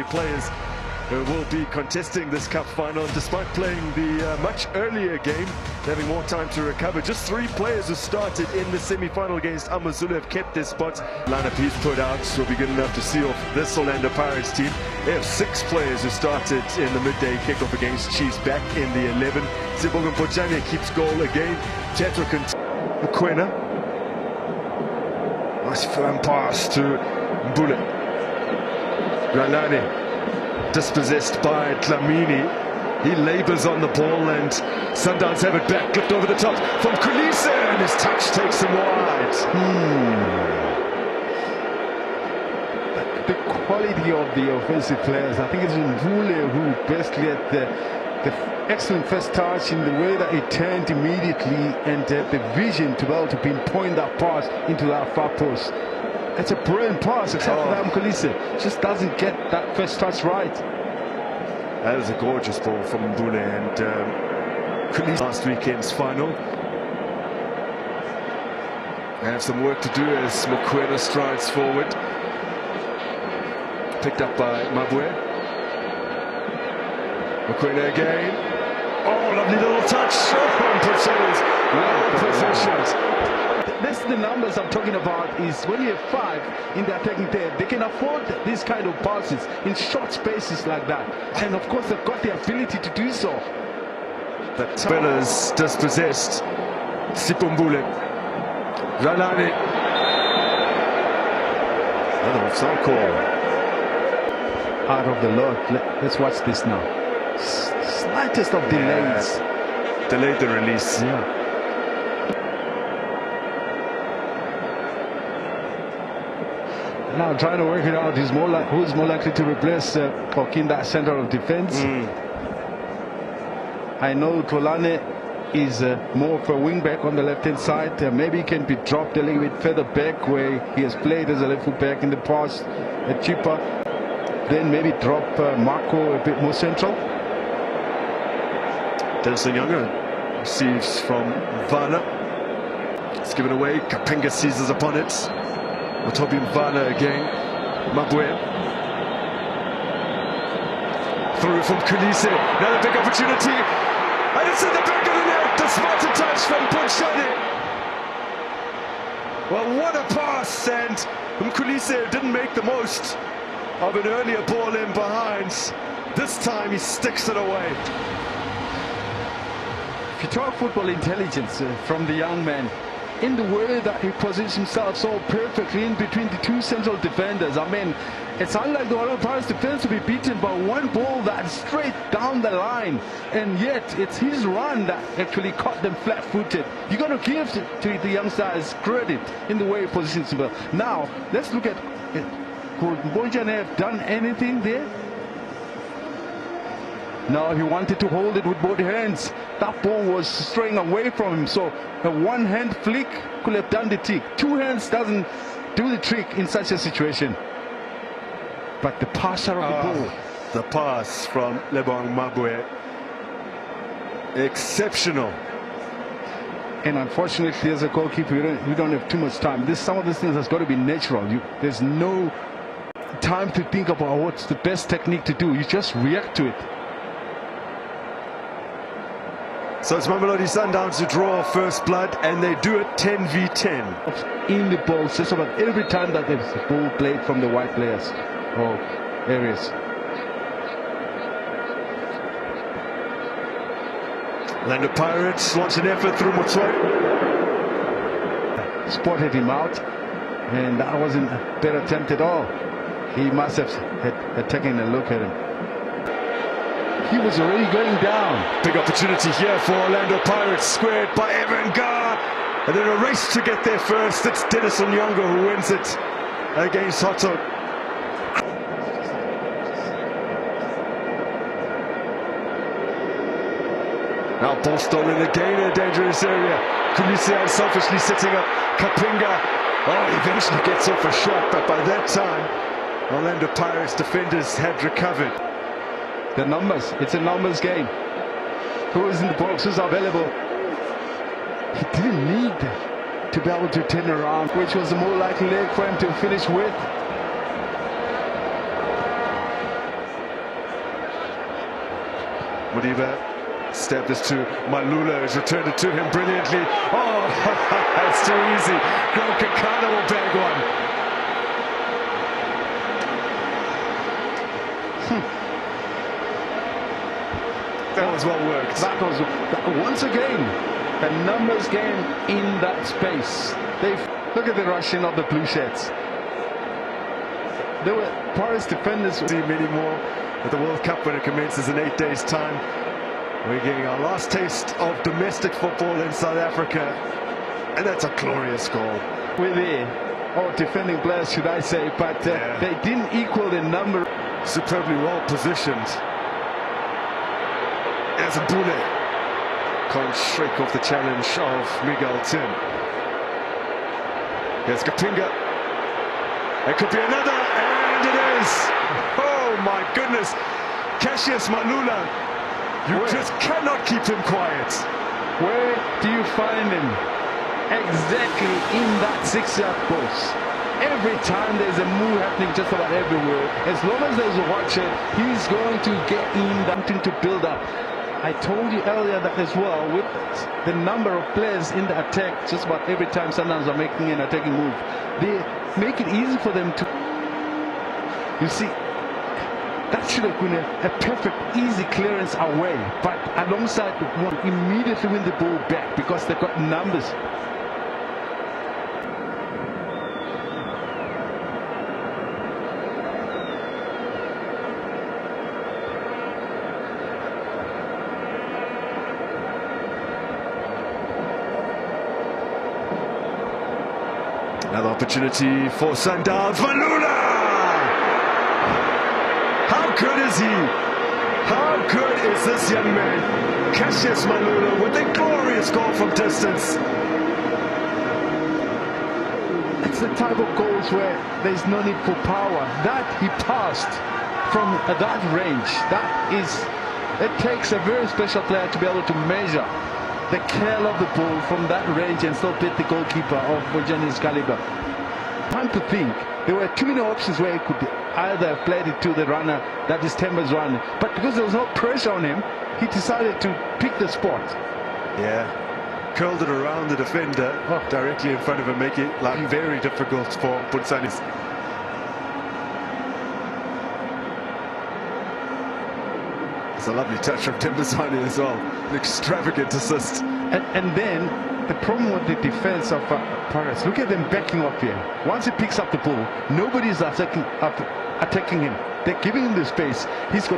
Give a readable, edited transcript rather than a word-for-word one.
players who will be contesting this cup final. And despite playing the much earlier game, having more time to recover, just 3 players who started in the semi-final against Amazulu have kept their spots. Lineup he's put out will be good enough to see off this Orlando Pirates team. They have 6 players who started in the midday kickoff against Chiefs back in the 11. Sibonga Mpochane keeps goal again. Tetro Mokoena. Nice firm pass to Mbule. Ralane. Dispossessed by Dlamini. He labours on the ball and Sundowns have it back, clipped over the top from Kulise, and his touch takes him wide. The quality of the offensive players, I think it's Mbule who basically had the excellent first touch in the way that he turned immediately and had the vision to be able to pinpoint that pass into that far post. It's a brilliant pass, except for that Kulise just doesn't get that first touch right. That was a gorgeous ball from Mbule and Kulise. Last weekend's final. They have some work to do as Mokoena strides forward. Picked up by Mabwe. Mokoena again. Oh, lovely little touch. Well positioned. That's the numbers I'm talking about. Is when you have 5 in the attacking third, they can afford these kind of passes in short spaces like that, and of course they've got the ability to do so. The Spillers dispossessed. Sipombule. Ralane. Another offside call. Out of the lot. Let's watch this now. Slightest of delays. Delayed the release. Yeah. Now trying to work it out, who's more likely to replace Kapinga in that center of defense. I know Tolane is more of a wing back on the left hand side. Maybe he can be dropped a little bit further back where he has played as a left foot back in the past, cheaper. Then maybe drop Marco a bit more central. Dennis Nyanga receives from Vana. It's given away. Kapinga seizes upon it. Otobi Mvana again. Mabwe. Through from Kulise. Another big opportunity. And it's in the back of the net. The smarter touch from Mpochane. Well, what a pass. And Kulise didn't make the most of an earlier ball in behind. This time he sticks it away. If you talk football intelligence from the young man, in the way that he positions himself so perfectly in between the 2 central defenders. I mean, it's unlike the Orlando Pirates defense to be beaten by one ball that's straight down the line, and yet it's his run that actually caught them flat-footed. You got to give to the young stars credit in the way he positions himself. Now, let's look at could Mpochane have done anything there? No, he wanted to hold it with both hands. That ball was straying away from him, so a one-hand flick could have done the trick. 2 hands doesn't do the trick in such a situation. But the passer of the ball. The pass from Lebong Mabwe. Exceptional. And unfortunately, as a goalkeeper, we don't have too much time. Some of these things has got to be natural. There's no time to think about what's the best technique to do. You just react to it. So it's Mamelodi Sundowns to draw first blood, and they do it 10v10. In the box, just about every time that there's a ball played from the wide players or areas. Orlando Pirates launch an effort through Motswari. Spotted him out, and that wasn't a bad attempt at all. He must have had taken a look at him. He was already going down. Big opportunity here for Orlando Pirates, squared by Evan Gar. And then a race to get there first. It's Dennis Nyanga who wins it against Hotto. Now ball stolen again in a dangerous area. Kulise unselfishly setting up Kapinga. Oh, he eventually gets off a shot, but by that time, Orlando Pirates defenders had recovered. The numbers, it's a numbers game. Who is in the box, who's available? He didn't need to be able to turn around, which was the more likely leg for him to finish with. Modiba stabbed this to Malula, who's returned it to him brilliantly. Oh, that's too easy. Grant Kakana will bag one. That was well worked. That was once again a numbers game in that space. Look at the rushing of the blue shirts. There were Paris defenders. See many more at the World Cup when it commences in 8 days' time. We're getting our last taste of domestic football in South Africa, and that's a glorious goal. We're there, or defending players, should I say, but they didn't equal the number. Superbly well positioned. As a Bule can't shake off the challenge of Miguel Tim. Here's Kapinga. It could be another, and it is. Oh my goodness. Cassius Malula, you just cannot keep him quiet. Where do you find him? Exactly in that 6-yard post. Every time there's a move happening just about everywhere, as long as there's a watcher, he's going to get in, something to build up. I told you earlier that as well, with the number of players in the attack, just about every time Sundowns are making an attacking move, they make it easy for them to... You see, that should have been a perfect, easy clearance away, but alongside one, immediately win the ball back because they've got numbers. Another opportunity for Sundowns. Malula! How good is he? How good is this young man? Cassius Malula with a glorious goal from distance. It's the type of goals where there's no need for power. That he passed from that range. It takes a very special player to be able to measure the curl of the ball from that range and still beat the goalkeeper of Bojani's caliber. Time to think, there were too many options where he could either have played it to the runner, that is Temba's runner, but because there was no pressure on him, he decided to pick the spot. Yeah, curled it around the defender directly in front of him, making it very difficult for Butsanis. It's a lovely touch from Tembazani as well. An extravagant assist. And then the problem with the defense of Paris, look at them backing up here. Once he picks up the ball, nobody's attacking him. They're giving him the space. He's got